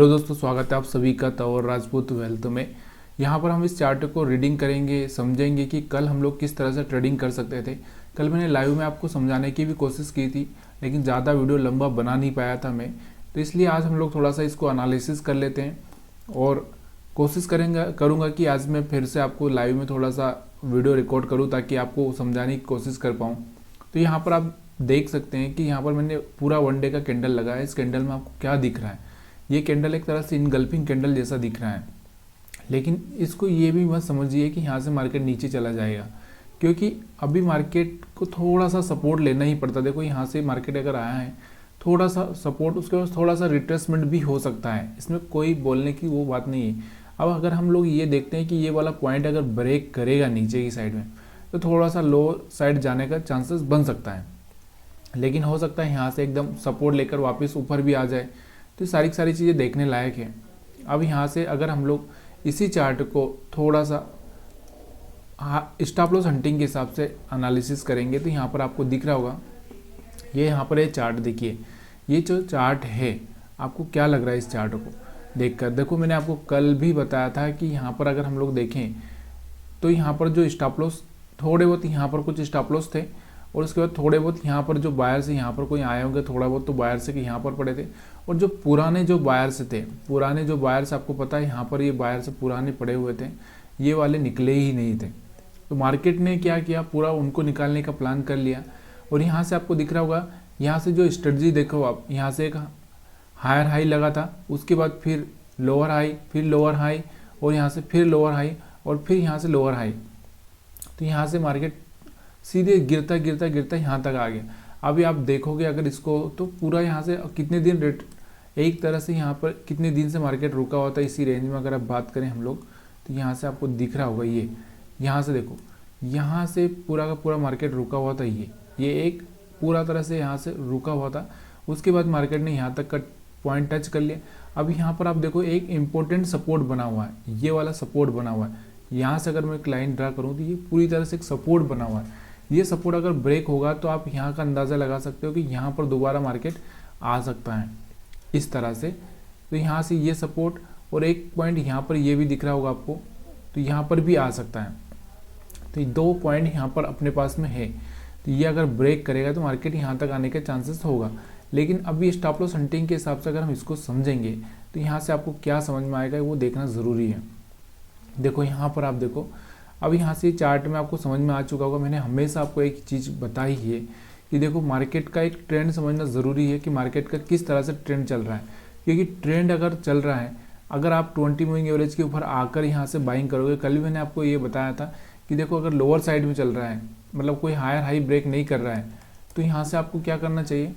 Hello दोस्तों, स्वागत है आप सभी का तंवर राजपूत वेल्थ में। यहाँ पर हम इस चार्ट को रीडिंग करेंगे, समझेंगे कि कल हम लोग किस तरह से ट्रेडिंग कर सकते थे। कल मैंने लाइव में आपको समझाने की भी कोशिश की थी, लेकिन ज़्यादा वीडियो लंबा बना नहीं पाया था मैं, तो इसलिए आज हम लोग थोड़ा सा इसको एनालिसिस कर लेते हैं और कोशिश करूँगा कि आज मैं फिर से आपको लाइव में थोड़ा सा वीडियो रिकॉर्ड करूँ ताकि आपको समझाने की कोशिश कर पाऊँ। तो यहाँ पर आप देख सकते हैं कि यहाँ पर मैंने पूरा वन डे का कैंडल लगाया है। इस कैंडल में आपको क्या दिख रहा है, ये कैंडल एक तरह से इनगल्फिंग कैंडल जैसा दिख रहा है, लेकिन इसको ये भी मत समझिए कि यहाँ से मार्केट नीचे चला जाएगा, क्योंकि अभी मार्केट को थोड़ा सा सपोर्ट लेना ही पड़ता है। देखो यहाँ से मार्केट अगर आया है थोड़ा सा सपोर्ट, उसके बाद थोड़ा सा रिट्रेसमेंट भी हो सकता है, इसमें कोई बोलने की वो बात नहीं है। अब अगर हम लोग ये देखते हैं कि ये वाला पॉइंट अगर ब्रेक करेगा नीचे की साइड में, तो थोड़ा सा लो साइड जाने का चांसेस बन सकता है, लेकिन हो सकता है यहाँ से एकदम सपोर्ट लेकर वापस ऊपर भी आ जाए। तो सारी चीज़ें देखने लायक है। अब यहाँ से अगर हम लोग इसी चार्ट को थोड़ा सा स्टॉप लॉस हंटिंग के हिसाब से एनालिसिस करेंगे तो यहाँ पर आपको दिख रहा होगा, ये यहाँ पर ये चार्ट देखिए, ये जो चार्ट है आपको क्या लग रहा है इस चार्ट को देखकर। देखो मैंने आपको कल भी बताया था कि यहाँ पर अगर हम लोग देखें तो यहाँ पर जो स्टॉप लॉस थोड़े बहुत यहाँ पर कुछ स्टॉप लॉस थे, और उसके बाद थोड़े बहुत यहाँ पर जो बायर से यहाँ पर कोई आए होंगे, थोड़ा बहुत तो बायर से कि यहाँ पर पड़े थे, और जो पुराने जो बायर्स थे, पुराने जो बायर्स आपको पता है यहाँ पर ये बायर्स पुराने पड़े हुए थे, ये वाले निकले ही नहीं थे। तो मार्केट ने क्या किया, पूरा उनको निकालने का प्लान कर लिया। और यहाँ से आपको दिख रहा होगा, यहाँ से जो स्ट्रेटजी देखो आप, यहाँ से एक हायर हाई लगा था, उसके बाद फिर लोअर हाई, फिर लोअर हाई, और यहाँ से फिर लोअर हाई, और फिर यहाँ से लोअर हाई। तो यहाँ से मार्केट सीधे गिरता गिरता गिरता यहाँ तक आ गया। अभी आप देखोगे अगर इसको, तो पूरा यहाँ से कितने दिन एक तरह से यहाँ पर कितने दिन से मार्केट रुका हुआ था इसी रेंज में। अगर आप बात करें हम लोग, तो यहाँ से आपको दिख रहा होगा, ये यहाँ से देखो, यहाँ से पूरा का पूरा मार्केट रुका हुआ था, ये एक पूरा तरह से यहाँ से रुका हुआ था। उसके बाद मार्केट ने यहाँ तक का पॉइंट टच कर लिया। अब यहाँ पर आप देखो एक इम्पोर्टेंट सपोर्ट बना हुआ है, ये वाला सपोर्ट बना हुआ है। यहाँ से अगर मैं एक लाइन ड्रा करूँ तो ये पूरी तरह से एक सपोर्ट बना हुआ है। ये सपोर्ट अगर ब्रेक होगा तो आप यहाँ का अंदाज़ा लगा सकते हो कि यहाँ पर दोबारा मार्केट आ सकता है इस तरह से। तो यहाँ से ये सपोर्ट और एक पॉइंट यहाँ पर ये भी दिख रहा होगा आपको, तो यहाँ पर भी आ सकता है। तो ये दो पॉइंट यहाँ पर अपने पास में है, तो ये अगर ब्रेक करेगा तो मार्केट यहाँ तक आने का चांसेस होगा। लेकिन अभी स्टॉप लॉस हंटिंग के हिसाब से अगर हम इसको समझेंगे तो यहाँ से आपको क्या समझ में आएगा वो देखना ज़रूरी है। देखो यहाँ पर आप देखो, अब यहाँ से चार्ट में आपको समझ में आ चुका होगा, मैंने हमेशा आपको एक चीज़ बताई है कि देखो मार्केट का एक ट्रेंड समझना ज़रूरी है कि मार्केट का किस तरह से ट्रेंड चल रहा है। क्योंकि ट्रेंड अगर चल रहा है, अगर आप 20 मूविंग एवरेज के ऊपर आकर यहाँ से बाइंग करोगे, कल भी मैंने आपको ये बताया था कि देखो अगर लोअर साइड में चल रहा है, मतलब कोई हायर हाई ब्रेक नहीं कर रहा है, तो यहाँ से आपको क्या करना चाहिए,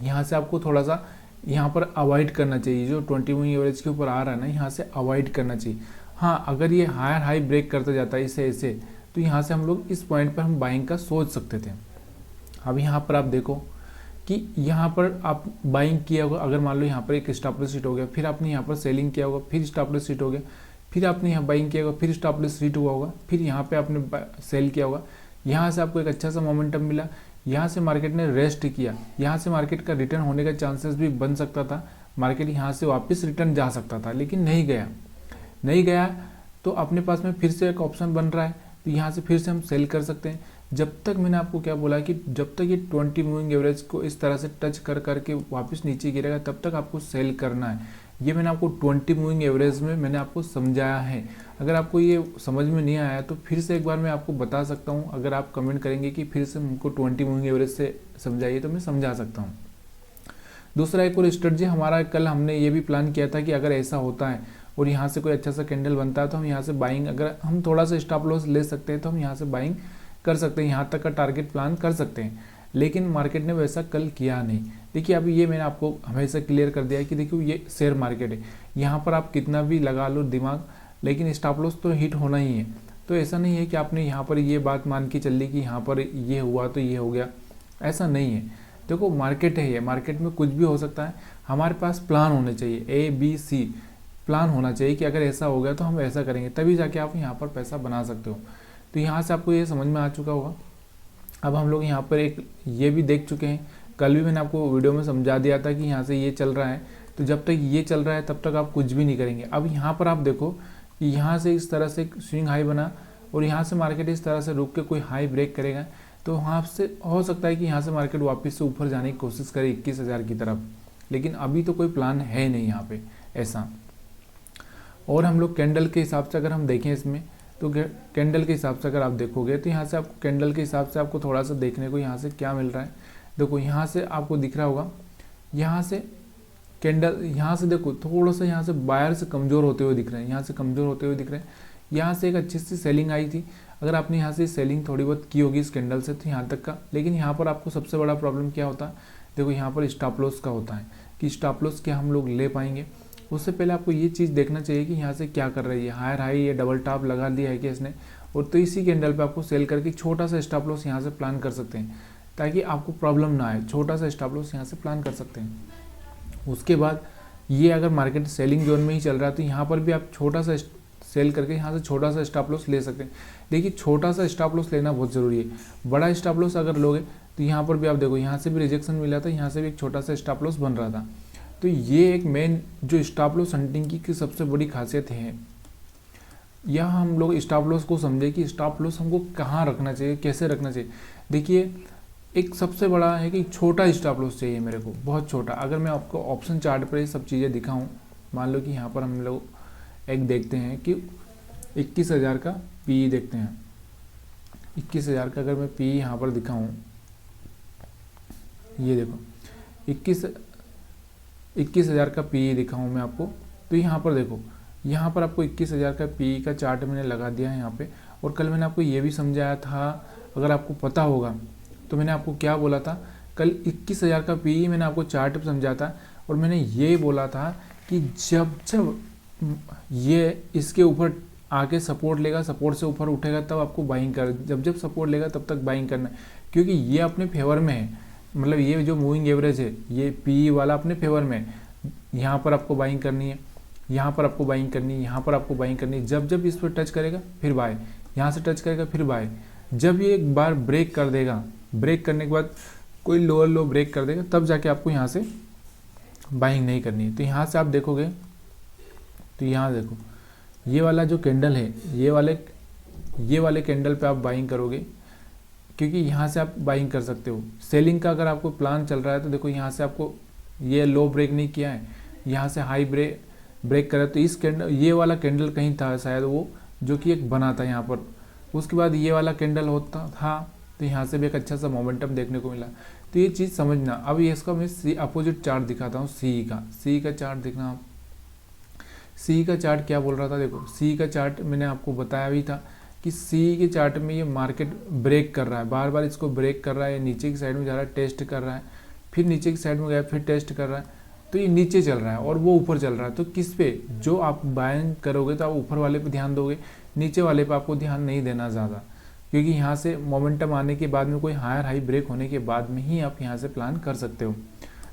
यहाँ से आपको थोड़ा सा यहाँ पर अवॉइड करना चाहिए। जो 20 मूविंग एवरेज के ऊपर आ रहा है ना, यहाँ से अवॉइड करना चाहिए। हाँ, अगर ये हायर हाई ब्रेक करता जाता है ऐसे, तो यहाँ से हम लोग इस पॉइंट पर हम बाइंग का सोच सकते थे। अब यहाँ पर आप देखो कि यहाँ पर आप बाइंग किया होगा, अगर मान लो यहाँ पर एक स्टॉप लॉस हिट हो गया, फिर आपने यहाँ पर सेलिंग किया होगा, फिर स्टॉप लॉस हिट हो गया, फिर आपने यहाँ बाइंग किया होगा, फिर स्टॉप लॉस हिट हुआ होगा, फिर यहाँ पर आपने सेल किया होगा, यहाँ से आपको एक अच्छा सा मोमेंटम मिला, यहाँ से मार्केट ने रेस्ट किया, यहाँ से मार्केट का रिटर्न होने का चांसेस भी बन सकता था, मार्केट यहाँ से वापस रिटर्न जा सकता था, लेकिन नहीं गया तो अपने पास में फिर से एक ऑप्शन बन रहा है, तो यहाँ से फिर से हम सेल कर सकते हैं। जब तक मैंने आपको क्या बोला कि जब तक ये 20 मूविंग एवरेज को इस तरह से टच करके वापस नीचे गिरेगा तब तक आपको सेल करना है। ये मैंने आपको 20 मूविंग एवरेज में मैंने आपको समझाया है। अगर आपको ये समझ में नहीं आया तो फिर से एक बार मैं आपको बता सकता हूँ। अगर आप कमेंट करेंगे कि फिर से हमको 20 मूविंग एवरेज से समझाइए तो मैं समझा सकता हूँ। दूसरा एक और स्ट्रेटजी हमारा, कल हमने ये भी प्लान किया था कि अगर ऐसा होता है और यहाँ से कोई अच्छा सा कैंडल बनता है तो हम यहाँ से बाइंग, अगर हम थोड़ा सा स्टॉप लॉस ले सकते हैं तो हम यहाँ से बाइंग कर सकते हैं, यहाँ तक का टारगेट प्लान कर सकते हैं। लेकिन मार्केट ने वैसा कल किया नहीं। देखिए अभी ये मैंने आपको हमेशा क्लियर कर दिया है कि देखिए ये शेयर मार्केट है, यहाँ पर आप कितना भी लगा लो दिमाग, लेकिन स्टॉप लॉस तो हिट होना ही है। तो ऐसा नहीं है कि आपने यहाँ पर ये बात मान के चल ली कि यहाँ पर ये हुआ तो ये हो गया, ऐसा नहीं है। देखो मार्केट है, ये मार्केट में कुछ भी हो सकता है। हमारे पास प्लान होने चाहिए, ABC प्लान होना चाहिए कि अगर ऐसा हो गया तो हम ऐसा करेंगे, तभी जाके आप यहाँ पर पैसा बना सकते हो। तो यहाँ से आपको ये समझ में आ चुका होगा। अब हम लोग यहाँ पर एक ये भी देख चुके हैं, कल भी मैंने आपको वीडियो में समझा दिया था कि यहाँ से ये चल रहा है, तो जब तक ये चल रहा है तब तक आप कुछ भी नहीं करेंगे। अब यहाँ पर आप देखो कि यहाँ से इस तरह से स्विंग हाई बना और यहाँ से मार्केट इस तरह से रुक के कोई हाई ब्रेक करेगा, तो वहाँ से हो सकता है कि यहाँ से मार्केट वापस से ऊपर जाने की कोशिश करे 21,000 की तरफ, लेकिन अभी तो कोई प्लान है नहीं यहाँ पे ऐसा। और हम लोग कैंडल के हिसाब से अगर हम देखें इसमें, तो कैंडल के हिसाब से अगर आप देखोगे तो यहाँ से आपको कैंडल के हिसाब से आपको थोड़ा सा देखने को यहाँ से क्या मिल रहा है। देखो यहाँ से आपको दिख रहा होगा, यहाँ से कैंडल, यहाँ से देखो थोड़ा सा यहाँ से बायर से कमज़ोर होते हुए दिख रहे हैं, यहाँ से कमज़ोर होते हुए दिख रहे हैं। यहाँ से एक अच्छी सी सेलिंग आई थी, अगर आपने यहाँ से सेलिंग थोड़ी बहुत की होगी इस कैंडल से तो यहाँ तक का, लेकिन यहाँ पर आपको सबसे बड़ा प्रॉब्लम क्या होता है, देखो यहाँ पर स्टॉप लॉस का होता है कि स्टॉप लॉस क्या हम लोग ले पाएंगे। उससे पहले आपको ये चीज़ देखना चाहिए कि यहाँ से क्या कर रही है, हायर हाई ये डबल टॉप लगा दिया है कि इसने, और तो इसी कैंडल पे आपको सेल करके छोटा सा स्टॉप लॉस यहाँ से प्लान कर सकते हैं ताकि आपको प्रॉब्लम ना आए। छोटा सा स्टॉप लॉस यहाँ से प्लान कर सकते हैं। उसके बाद ये अगर मार्केट सेलिंग जोन में ही चल रहा है तो यहाँ पर भी आप छोटा सा सेल करके यहाँ से छोटा सा स्टॉप लॉस ले सकते हैं। देखिए छोटा सा स्टॉप लॉस लेना बहुत ज़रूरी है। बड़ा स्टॉप लॉस अगर लोगे तो यहाँ पर भी आप देखो, यहाँ से भी रिजेक्शन मिला था, यहाँ से भी एक छोटा सा स्टॉप लॉस बन रहा था। तो ये एक मेन जो स्टॉप लॉस हंटिंग की सबसे बड़ी खासियत है। यह हम लोग स्टॉप लॉस को समझे कि स्टॉप लॉस हमको कहाँ रखना चाहिए, कैसे रखना चाहिए। देखिए एक सबसे बड़ा है कि छोटा स्टॉप लॉस चाहिए मेरे को, बहुत छोटा। अगर मैं आपको ऑप्शन चार्ट पर ये सब चीज़ें दिखाऊं, मान लो कि यहाँ पर हम लोग एक देखते हैं कि 21,000 का पी देखते हैं। 21,000 का अगर मैं पी यहाँ पर दिखाऊं, ये देखो 21,000 का पी दिखाऊं मैं आपको, तो यहाँ पर देखो, यहाँ पर आपको 21,000 का पी का चार्ट मैंने लगा दिया है यहाँ पे। और कल मैंने आपको ये भी समझाया था, अगर आपको पता होगा तो मैंने आपको क्या बोला था, कल 21,000 का पी मैंने आपको चार्ट समझा था और मैंने ये बोला था कि जब जब ये इसके ऊपर आके सपोर्ट लेगा, सपोर्ट से ऊपर उठेगा तब आपको बाइंग कर, जब जब सपोर्ट लेगा तब तक बाइंग करना है, क्योंकि ये अपने फेवर में है। मतलब ये जो मूविंग एवरेज है ये पी वाला अपने फेवर में है। यहाँ पर आपको बाइंग करनी है, यहाँ पर आपको बाइंग करनी है, यहाँ पर आपको बाइंग करनी है। जब जब इस पर टच करेगा फिर बाय, यहाँ से टच करेगा फिर बाय। जब ये एक बार ब्रेक कर देगा, ब्रेक करने के बाद कोई लोअर लो ब्रेक कर देगा, तब जाके आपको यहाँ से बाइंग नहीं करनी है। तो यहाँ से आप देखोगे तो यहाँ देखो ये वाला जो कैंडल है, ये वाले कैंडल पे आप बाइंग करोगे, क्योंकि यहाँ से आप बाइंग कर सकते हो। सेलिंग का अगर आपको प्लान चल रहा है तो देखो यहाँ से आपको ये लो ब्रेक नहीं किया है, यहाँ से हाई ब्रेक करा, तो इस कैंडल, ये वाला कैंडल कहीं था शायद वो, जो कि एक बना था यहाँ पर। उसके बाद ये वाला कैंडल होता था, तो यहाँ से भी एक अच्छा सा मोमेंटम देखने को मिला। तो ये चीज़ समझना। अब ये इसका मैं सी अपोजिट चार्ट दिखाता हूँ, सी का चार्ट देखना आप। सी का चार्ट क्या बोल रहा था, देखो सी का चार्ट मैंने आपको बताया भी था कि सी के चार्ट में ये मार्केट ब्रेक कर रहा है, बार बार इसको ब्रेक कर रहा है, नीचे की साइड में जा रहा है, टेस्ट कर रहा है, फिर नीचे की साइड में गया, फिर टेस्ट कर रहा है, तो ये नीचे चल रहा है और वो ऊपर चल रहा है। तो किस पे, जो आप बाइंग करोगे तो आप ऊपर वाले पे ध्यान दोगे, नीचे वाले पे आपको ध्यान नहीं देना ज़्यादा, क्योंकि यहाँ से मोमेंटम आने के बाद में, कोई हायर हाई ब्रेक होने के बाद में ही आप यहाँ से प्लान कर सकते हो।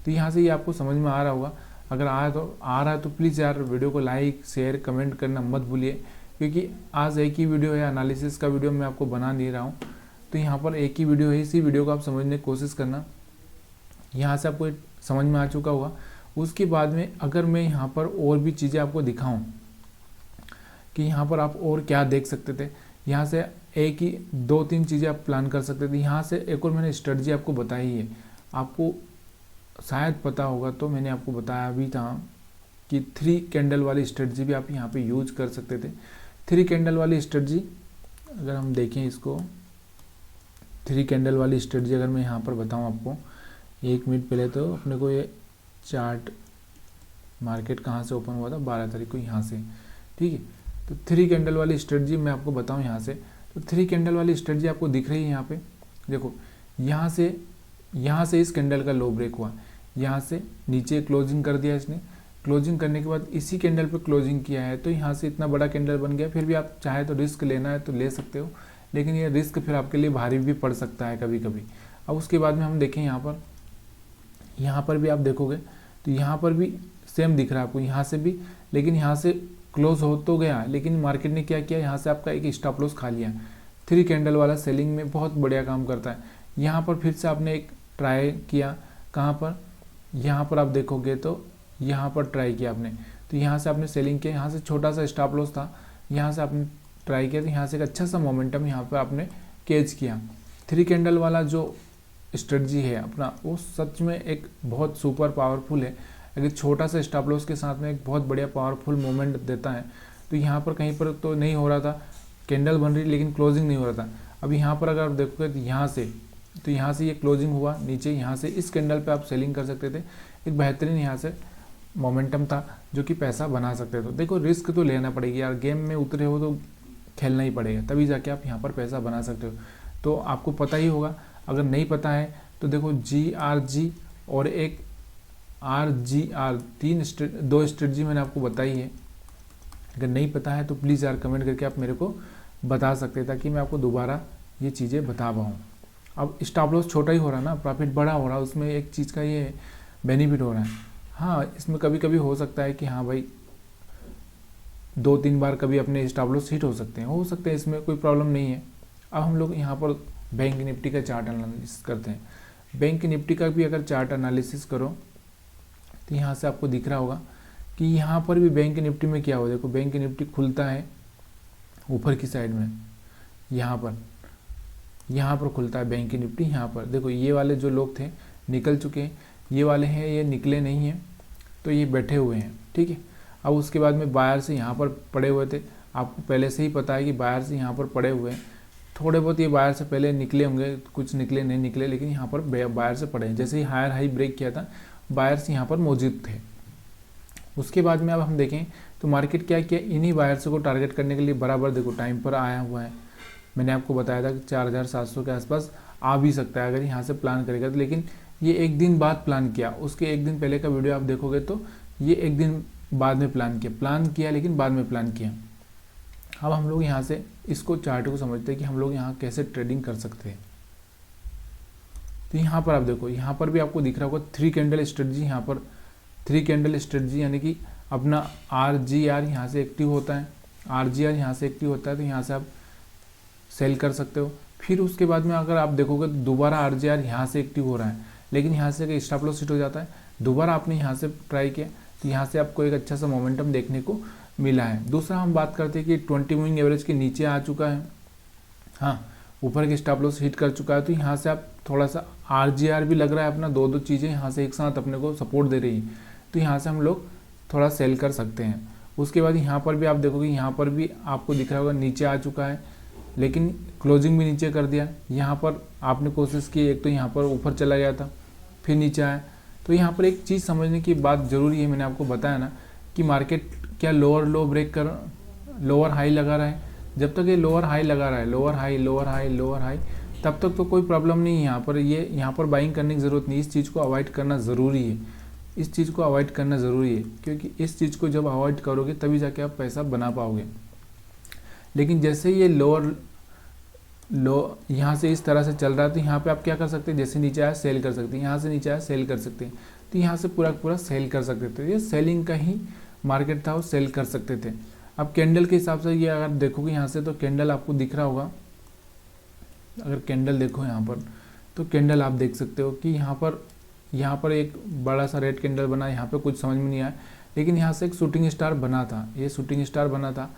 तो यहाँ से ये आपको समझ में आ रहा होगा। अगर आ रहा है तो प्लीज़ यार वीडियो को लाइक शेयर कमेंट करना मत भूलिए, क्योंकि आज एक ही वीडियो है, एनालिसिस का वीडियो मैं आपको बना नहीं रहा हूँ। तो यहाँ पर एक ही वीडियो है, इसी वीडियो को आप समझने की कोशिश करना। यहाँ से आपको समझ में आ चुका होगा। उसके बाद में अगर मैं यहाँ पर और भी चीज़ें आपको दिखाऊं कि यहाँ पर आप और क्या देख सकते थे, यहाँ से एक ही 2-3 चीज़ें आप प्लान कर सकते थे। यहाँ से एक और मैंने स्ट्रेटजी आपको बताई है, आपको शायद पता होगा, तो मैंने आपको बताया भी था कि 3 कैंडल वाली स्ट्रेटजी भी आप यहाँ पे यूज कर सकते थे। 3 कैंडल वाली स्ट्रेटजी अगर हम देखें इसको, 3 कैंडल वाली स्ट्रेटजी अगर मैं यहाँ पर बताऊँ आपको, 1 मिनट पहले तो अपने को ये चार्ट मार्केट कहाँ से ओपन हुआ था, 12 तारीख को यहाँ से, ठीक है। तो 3 कैंडल वाली स्ट्रेटजी मैं आपको बताऊँ यहाँ से, तो 3 कैंडल वाली स्ट्रेटजी आपको दिख रही है यहाँ पे। देखो यहाँ से इस कैंडल का लो ब्रेक हुआ, यहाँ से नीचे क्लोजिंग कर दिया इसने, क्लोजिंग करने के बाद इसी कैंडल पे क्लोजिंग किया है, तो यहाँ से इतना बड़ा कैंडल बन गया। फिर भी आप चाहे तो रिस्क लेना है तो ले सकते हो, लेकिन ये रिस्क फिर आपके लिए भारी भी पड़ सकता है कभी कभी। अब उसके बाद में हम देखें यहाँ पर भी आप देखोगे तो यहाँ पर भी सेम दिख रहा है आपको, यहाँ से भी, लेकिन यहाँ से क्लोज हो तो गया, लेकिन मार्केट ने क्या किया, यहाँ से आपका एक स्टॉप लॉस खा लिया। 3 कैंडल वाला सेलिंग में बहुत बढ़िया काम करता है। यहाँ पर फिर से आपने एक ट्राई किया, कहाँ पर, यहाँ पर आप देखोगे तो यहाँ पर ट्राई किया आपने, तो यहाँ से आपने सेलिंग किया, यहाँ से छोटा सा स्टॉप लॉस था, यहाँ से आपने ट्राई किया, तो यहाँ से एक अच्छा सा मोमेंटम यहाँ पर आपने कैच किया। 3 कैंडल वाला जो स्ट्रेटजी है अपना, वो सच में एक बहुत सुपर पावरफुल है। अगर छोटा सा स्टॉप लॉस के साथ में एक बहुत बढ़िया पावरफुल मोमेंट देता है। तो यहाँ पर कहीं पर तो नहीं हो रहा था, कैंडल बन रही लेकिन क्लोजिंग नहीं हो रहा था। अब यहाँ पर अगर आप देखोगे तो यहाँ से ये क्लोजिंग हुआ नीचे, यहाँ से इस कैंडल पे आप सेलिंग कर सकते थे। एक बेहतरीन यहाँ से मोमेंटम था जो कि पैसा बना सकते थे। देखो रिस्क तो लेना पड़ेगी यार, गेम में उतरे हो तो खेलना ही पड़ेगा, तभी जाके आप यहाँ पर पैसा बना सकते हो। तो आपको पता ही होगा, अगर नहीं पता है तो देखो GRG और एक RGR, 2 स्ट्रेटजी मैंने आपको बताई है। अगर नहीं पता है तो प्लीज़ यार कमेंट करके आप मेरे को बता सकते हैं, ताकि मैं आपको दोबारा ये चीज़ें बता पाऊँ। अब स्टॉप लॉस छोटा ही हो रहा है ना, प्रॉफिट बड़ा हो रहा है, उसमें एक चीज़ का ये बेनिफिट हो रहा है। हाँ, इसमें कभी कभी हो सकता है कि हाँ भाई 2-3 बार कभी अपने स्टॉप लॉस हिट हो सकते हैं, इसमें कोई प्रॉब्लम नहीं है। अब हम लोग यहाँ पर बैंक निफ्टी का चार्ट एनालिसिस करते हैं। बैंक निफ्टी का भी अगर चार्ट एनालिसिस करो तो यहाँ से आपको दिख रहा होगा कि यहाँ पर भी बैंक निफ्टी में क्या हो, देखो बैंक निफ्टी खुलता है ऊपर की साइड में, यहाँ पर खुलता है बैंक निफ्टी। यहाँ पर देखो ये वाले जो लोग थे निकल चुके हैं, ये वाले हैं ये निकले नहीं हैं, तो ये बैठे हुए हैं, ठीक है। अब उसके बाद में बायर से यहाँ पर पड़े हुए थे, आपको पहले से ही पता है कि बायर से यहाँ पर पड़े हुए हैं। थोड़े बहुत ये बायर से पहले निकले होंगे, कुछ निकले नहीं निकले, लेकिन यहाँ पर बायर से पड़े हैं। जैसे ही हायर हाई ब्रेक किया था, बायर्स यहाँ पर मौजूद थे। उसके बाद में अब हम देखें तो मार्केट क्या किया, इन्हीं बायर्स को टारगेट करने के लिए बराबर देखो टाइम पर आया हुआ है। मैंने आपको बताया था कि 4700 के आसपास आ भी सकता है अगर यहाँ से प्लान करेगा तो, लेकिन ये एक दिन बाद प्लान किया। उसके एक दिन पहले का वीडियो आप देखोगे तो ये एक दिन बाद में प्लान किया लेकिन बाद में प्लान किया। अब हम लोग यहाँ से इसको चार्ट को समझते हैं कि हम लोग यहाँ कैसे ट्रेडिंग कर सकते हैं। तो यहाँ पर आप देखो, यहाँ पर भी आपको दिख रहा होगा 3 कैंडल स्ट्रेटजी। यहाँ पर 3 कैंडल स्ट्रेटजी यानी कि अपना RGR यहाँ से एक्टिव होता है, RGR यहाँ से एक्टिव होता है, तो यहाँ से आप सेल कर सकते हो। फिर उसके बाद में अगर आप देखोगे तो दोबारा RGR यहाँ से एक्टिव हो रहा है, लेकिन यहाँ से स्टॉप लॉस हिट हो जाता है। दोबारा आपने यहाँ से ट्राई किया तो यहाँ से आपको एक अच्छा सा मोमेंटम देखने को मिला है। दूसरा हम बात करते हैं कि 20 मूविंग एवरेज के नीचे आ चुका है, हाँ ऊपर के स्टॉप लॉस हिट कर चुका है, तो यहाँ से आप थोड़ा सा RGR भी लग रहा है अपना, दो चीज़ें यहाँ से एक साथ अपने को सपोर्ट दे रही है, तो यहाँ से हम लोग थोड़ा सेल कर सकते हैं। उसके बाद यहाँ पर भी आप देखोगे, यहाँ पर भी आपको दिख रहा होगा नीचे आ चुका है, लेकिन क्लोजिंग भी नीचे कर दिया। यहाँ पर आपने कोशिश की, एक तो यहाँ पर ऊपर चला गया था फिर नीचे आया। तो यहाँ पर एक चीज़ समझने की बात ज़रूरी है, मैंने आपको बताया ना कि मार्केट क्या लोअर लो ब्रेक कर लोअर हाई लगा रहा है। जब तक ये लोअर हाई लगा रहा है, लोअर हाई, तब तक तो कोई प्रॉब्लम नहीं है। यहाँ पर बाइंग करने की ज़रूरत नहीं, इस चीज़ को अवॉइड करना ज़रूरी है, क्योंकि इस चीज़ को जब अवॉइड करोगे तभी जाके आप पैसा बना पाओगे। लेकिन जैसे ये लो यहाँ से इस तरह से चल रहा है, तो यहाँ पे आप क्या कर सकते हैं, जैसे नीचे आया सेल कर सकते हैं, यहाँ से नीचे आया सेल कर सकते हैं, तो यहाँ से पूरा सेल कर सकते थे। ये सेलिंग का ही मार्केट था, वो सेल कर सकते थे। अब कैंडल के हिसाब से ये अगर देखोगे यहाँ से, तो कैंडल आपको दिख रहा होगा, अगर कैंडल देखो यहाँ पर, तो कैंडल आप देख सकते हो कि यहाँ पर एक बड़ा सा रेड कैंडल बना। यहाँ पे कुछ समझ में नहीं आया, लेकिन यहाँ से एक शूटिंग स्टार बना था, ये शूटिंग स्टार बना था।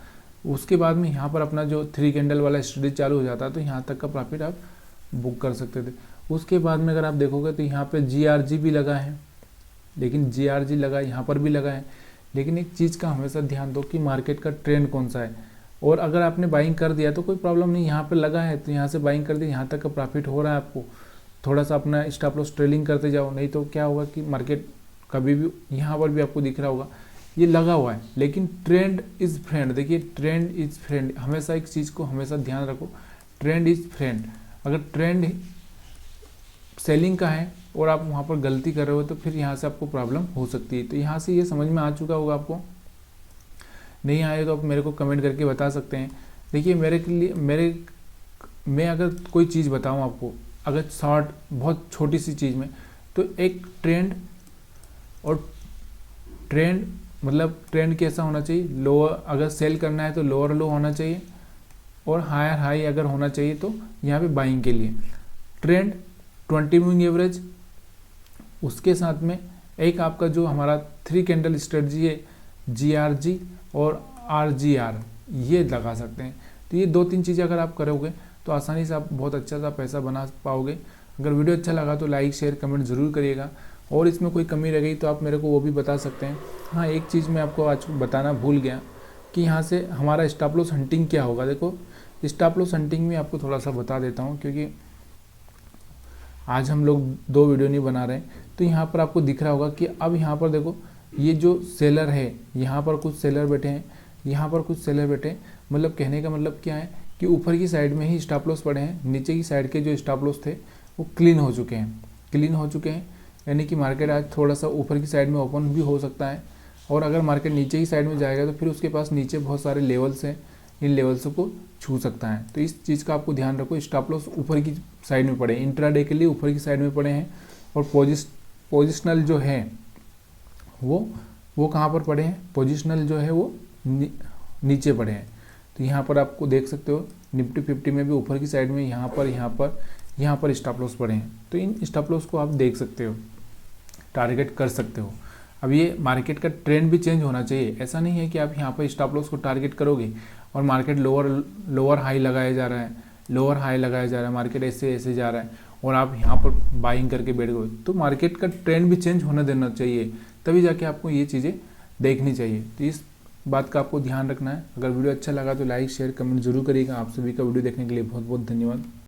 उसके बाद में यहाँ पर अपना जो 3 कैंडल वाला स्टडी चालू हो जाता, तो यहाँ तक का प्रॉफिट आप बुक कर सकते थे। उसके बाद में अगर आप देखोगे तो यहाँ पे GRG भी लगा है, लेकिन GRG लगा यहाँ पर भी लगा है, लेकिन एक चीज़ का हमेशा ध्यान दो कि मार्केट का ट्रेंड कौन सा है। और अगर आपने बाइंग कर दिया तो कोई प्रॉब्लम नहीं, यहाँ पर लगा है तो यहाँ से बाइंग कर दिया, यहाँ तक का प्रॉफिट हो रहा है आपको, थोड़ा सा अपना स्टॉप लॉस ट्रेलिंग करते जाओ। नहीं तो क्या होगा कि मार्केट कभी भी, यहाँ पर भी आपको दिख रहा होगा ये लगा हुआ है, लेकिन ट्रेंड इज़ फ्रेंड। देखिए ट्रेंड इज़ फ्रेंड, हमेशा एक चीज़ को हमेशा ध्यान रखो, ट्रेंड इज़ फ्रेंड। अगर ट्रेंड सेलिंग का है और आप वहाँ पर गलती कर रहे हो तो फिर यहाँ से आपको प्रॉब्लम हो सकती है। तो यहाँ से ये समझ में आ चुका होगा आपको, नहीं आए तो आप मेरे को कमेंट करके बता सकते हैं। देखिए मैं अगर कोई चीज़ बताऊँ आपको, अगर शॉर्ट बहुत छोटी सी चीज़ में, तो एक ट्रेंड और ट्रेंड मतलब ट्रेंड कैसा होना चाहिए, लोअर अगर सेल करना है तो लोअर लो होना चाहिए, और हायर हाई अगर होना चाहिए तो यहाँ पे बाइंग के लिए ट्रेंड 20 मूविंग एवरेज, उसके साथ में एक आपका जो हमारा 3 कैंडल स्ट्रेटजी है GRG और RGR, ये लगा सकते हैं। तो ये 2-3 चीज़ें अगर आप करोगे तो आसानी से आप बहुत अच्छा सा पैसा बना पाओगे। अगर वीडियो अच्छा लगा तो लाइक शेयर कमेंट ज़रूर करिएगा, और इसमें कोई कमी रह गई तो आप मेरे को वो भी बता सकते हैं। हाँ, एक चीज़ मैं आपको आज बताना भूल गया कि यहाँ से हमारा स्टॉप लॉस हंटिंग क्या होगा। देखो, स्टॉप लॉस हंटिंग में आपको थोड़ा सा बता देता हूँ, क्योंकि आज हम लोग 2 वीडियो नहीं बना रहे। तो यहाँ पर आपको दिख रहा होगा कि अब यहाँ पर देखो, ये जो सेलर है, यहाँ पर कुछ सेलर बैठे हैं, यहाँ पर कुछ सेलर बैठे हैं। मतलब कहने का मतलब क्या है कि ऊपर की साइड में ही स्टॉप लॉस पड़े हैं, नीचे की साइड के जो स्टॉप लॉस थे वो क्लीन हो चुके हैं। यानी कि मार्केट आज थोड़ा सा ऊपर की साइड में ओपन भी हो सकता है, और अगर मार्केट नीचे की साइड में जाएगा तो फिर उसके पास नीचे बहुत सारे लेवल्स हैं, इन लेवल्स को छू सकता है। तो इस चीज़ का आपको ध्यान रखो। स्टॉप लॉस ऊपर की साइड में पड़े, इंट्राडे के लिए ऊपर की साइड में पड़े हैं, और पोजिशनल जो है वो कहाँ पर पड़े हैं, पोजिशनल जो है वो नीचे पड़े हैं। तो यहाँ पर आपको देख सकते हो निफ्टी 50 में भी ऊपर की साइड में यहाँ पर स्टॉप लॉस पड़े हैं। तो इन स्टॉप लॉस को आप देख सकते हो, टारगेट कर सकते हो। अब ये मार्केट का ट्रेंड भी चेंज होना चाहिए। ऐसा नहीं है कि आप यहाँ पर स्टॉप लॉस को टारगेट करोगे और मार्केट लोअर हाई लगाया जा रहा है, मार्केट ऐसे जा रहा है और आप यहाँ पर बाइंग करके बैठ गए। तो मार्केट का ट्रेंड भी चेंज होने देना चाहिए, तभी जाके आपको ये चीज़ें देखनी चाहिए। तो इस बात का आपको ध्यान रखना है। अगर वीडियो अच्छा लगा तो लाइक शेयर कमेंट जरूर करिएगा। आप सभी का वीडियो देखने के लिए बहुत बहुत धन्यवाद।